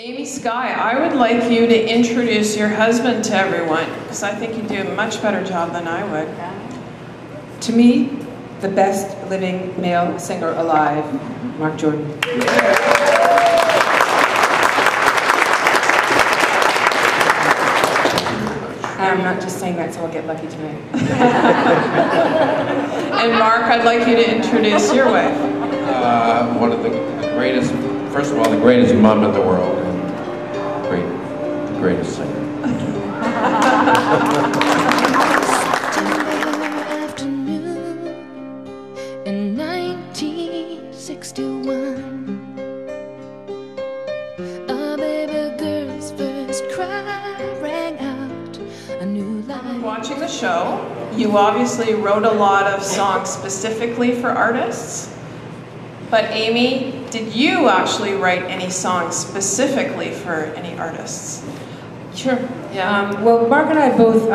Amy Sky, I would like you to introduce your husband to everyone, because I think you do a much better job than I would. To me, the best living male singer alive, Marc Jordan. I'm not just saying that so I'll get lucky tonight. And Mark, I'd like you to introduce your wife. One of the greatest, first of all, the greatest mom in the world, and the greatest singer. In 1961, a baby girl's first cry rang out a new life. Watching the show, you obviously wrote a lot of songs specifically for artists. But Amy, did you actually write any songs specifically for any artists? Sure. Yeah. Well, Marc and I both,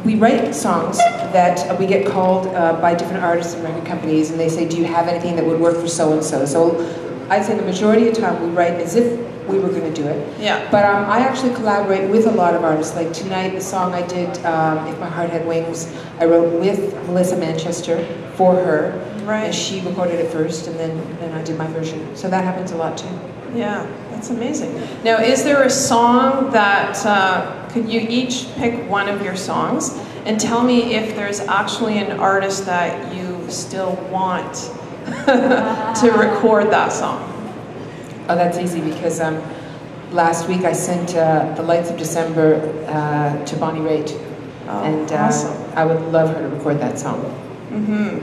we write songs that we get called by different artists and record companies, and they say, do you have anything that would work for so-and-so? So I'd say the majority of the time we write as if we were going to do it. Yeah. But I actually collaborate with a lot of artists. Like tonight, the song I did, If My Heart Had Wings, I wrote with Melissa Manchester for her. Right. And she recorded it first, and then I did my version. So that happens a lot too. Yeah, that's amazing. Now, is there a song that, could you each pick one of your songs and tell me if there's actually an artist that you still want to record that song? Oh, that's easy because last week I sent The Lights of December to Bonnie Raitt. Oh, and awesome. I would love her to record that song. Mm-hmm.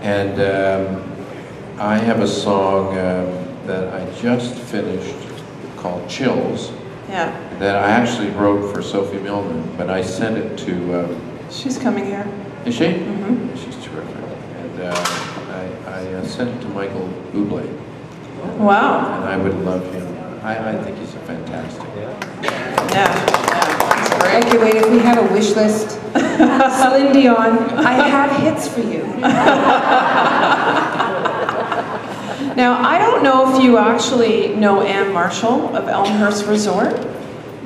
And I have a song that I just finished called Chills. Yeah. That I actually wrote for Sophie Millman, but I sent it to... She's coming here. Is she? Mm-hmm. She's terrific. And I sent it to Michael Bublé. Wow. And I would love him. I think he's a fantastic. Yeah. That's great. Okay, wait, if we have a wish list, Celine Dion, I have hits for you. Now, I don't know if you actually know Anne Marshall of Elmhurst Resort,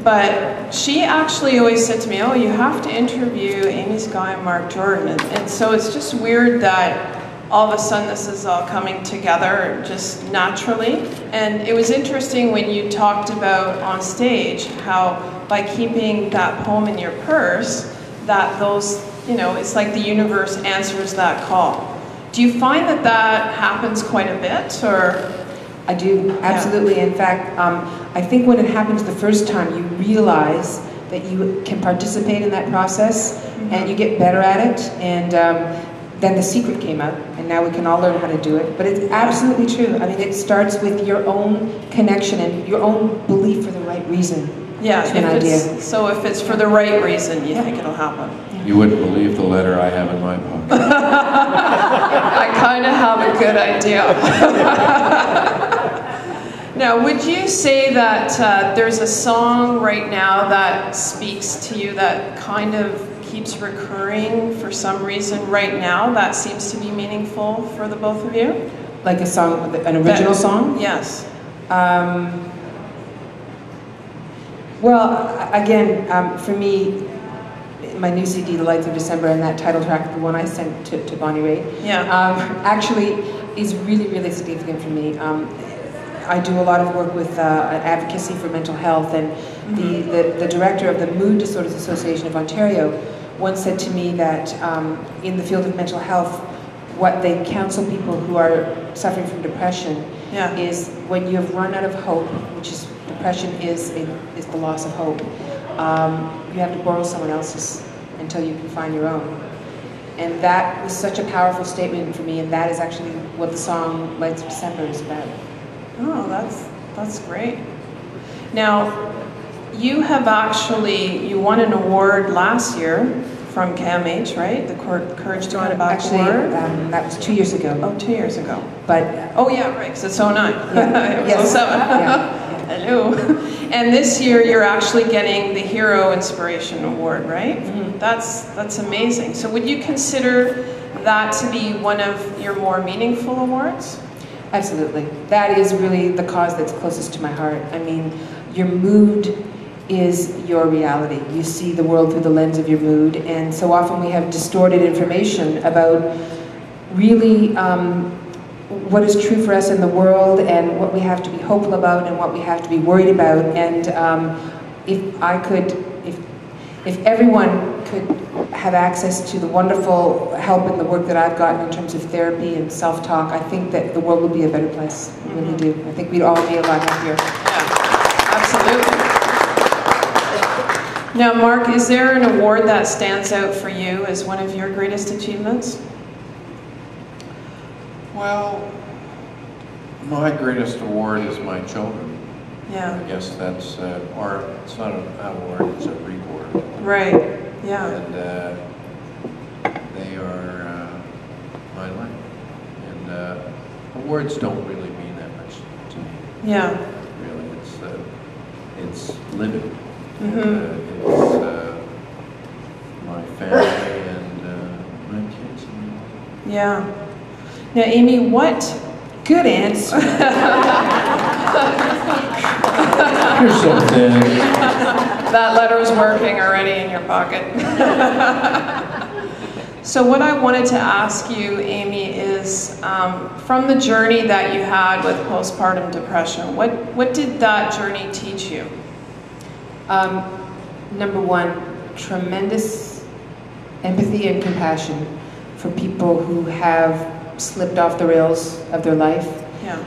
but she actually always said to me, oh, you have to interview Amy Sky and Marc Jordan. And so it's just weird that all of a sudden this is all coming together just naturally. And it was interesting when you talked about on stage how by keeping that poem in your purse, that those, you know, it's like the universe answers that call. Do you find that that happens quite a bit, or? I do, absolutely. Yeah. In fact, I think when it happens the first time, you realize that you can participate in that process, and you get better at it, and then the secret came out, and now we can all learn how to do it. But it's absolutely true. I mean, it starts with your own connection and your own belief for the right reason. Yeah, to an idea. So if it's for the right reason, you think it'll happen. You wouldn't believe the letter I have in my pocket. I kind of have a good idea. Now, would you say that there's a song right now that speaks to you that kind of keeps recurring for some reason right now that seems to be meaningful for the both of you? Like a song, an original song? Yes. Well, again, for me, my new CD, The Lights of December, and that title track, the one I sent to Bonnie Raitt, actually is really, really significant for me. I do a lot of work with advocacy for mental health, and the director of the Mood Disorders Association of Ontario once said to me that in the field of mental health, what they counsel people who are suffering from depression is when you have run out of hope, which is depression is the loss of hope. You have to borrow someone else's until you can find your own. And that was such a powerful statement for me, and that is actually what the song Lights of December is about. Oh, that's great. Now, you have actually, you won an award last year from CAMH, right? The Courage to Come Back Award. That was 2 years ago. Oh, 2 years ago. But oh yeah, right, because it's 09. Yeah. It was Yes. 07. Yeah. Hello. And this year you're actually getting the Hero Inspiration Award, right? Mm-hmm. That's amazing. So would you consider that to be one of your more meaningful awards? Absolutely. That is really the cause that's closest to my heart. I mean, your mood is your reality. You see the world through the lens of your mood, and so often we have distorted information about really what is true for us in the world and what we have to be hopeful about and what we have to be worried about. And if everyone could have access to the wonderful help and the work that I've gotten in terms of therapy and self-talk, I think that the world would be a better place. I really do. I think we'd all be a lot happier. Yeah, absolutely. Now, Marc, is there an award that stands out for you as one of your greatest achievements? Well, my greatest award is my children. Yeah. I guess that's, or it's not an award, it's a reward. Right, yeah. And they are my life. And awards don't really mean that much to me. Yeah. Really, it's living. Mm-hmm. It's my family and my kids. Yeah. Now, Amy, what? Good answer. You're so thin. That letter's working already in your pocket. So what I wanted to ask you, Amy, is from the journey that you had with postpartum depression, what did that journey teach you? Number one, tremendous empathy and compassion for people who have slipped off the rails of their life. Yeah.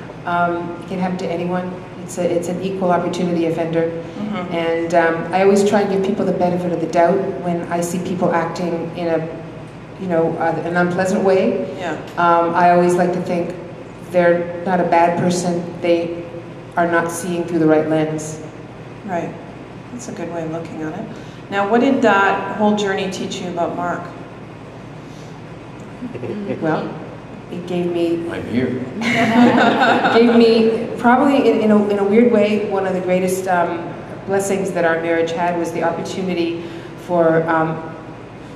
It can happen to anyone. It's an equal opportunity offender. Mm-hmm. And I always try and give people the benefit of the doubt when I see people acting in an unpleasant way. Yeah. I always like to think they're not a bad person. They are not seeing through the right lens. Right. That's a good way of looking at it. Now, what did that whole journey teach you about Marc? Well, it gave me... I'm here. gave me, probably in a weird way, one of the greatest blessings that our marriage had was the opportunity for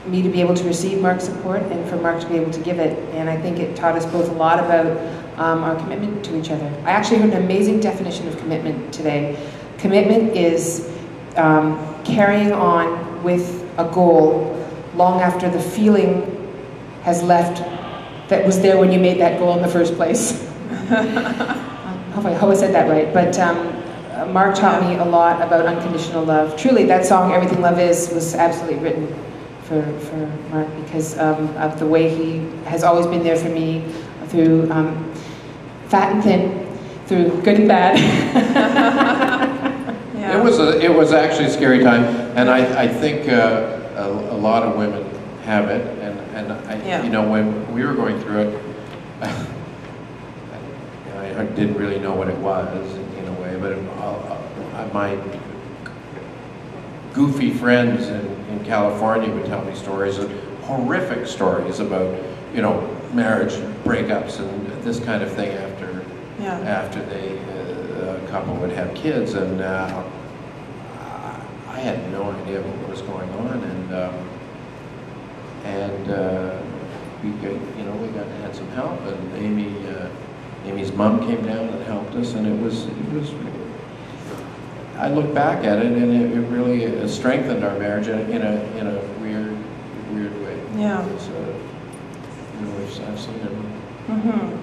me to be able to receive Marc's support and for Marc to be able to give it. And I think it taught us both a lot about our commitment to each other. I actually heard an amazing definition of commitment today. Commitment is carrying on with a goal long after the feeling has left that was there when you made that goal in the first place. I hope I said that right. But Marc taught me a lot about unconditional love. Truly, that song, Everything Love Is, was absolutely written for Marc because of the way he has always been there for me through fat and thin, through good and bad. Yeah. It was actually a scary time, and I think a lot of women have it, and yeah. You know, when we were going through it, I didn't really know what it was in a way, but my goofy friends in California would tell me stories, horrific stories about, you know, marriage breakups and this kind of thing after a couple would have kids, and I had no idea what was going on, and we had some help, and Amy's mom came down and helped us, and it was. I look back at it, and it really strengthened our marriage in a weird way. Yeah. I've seen it. Mm-hmm.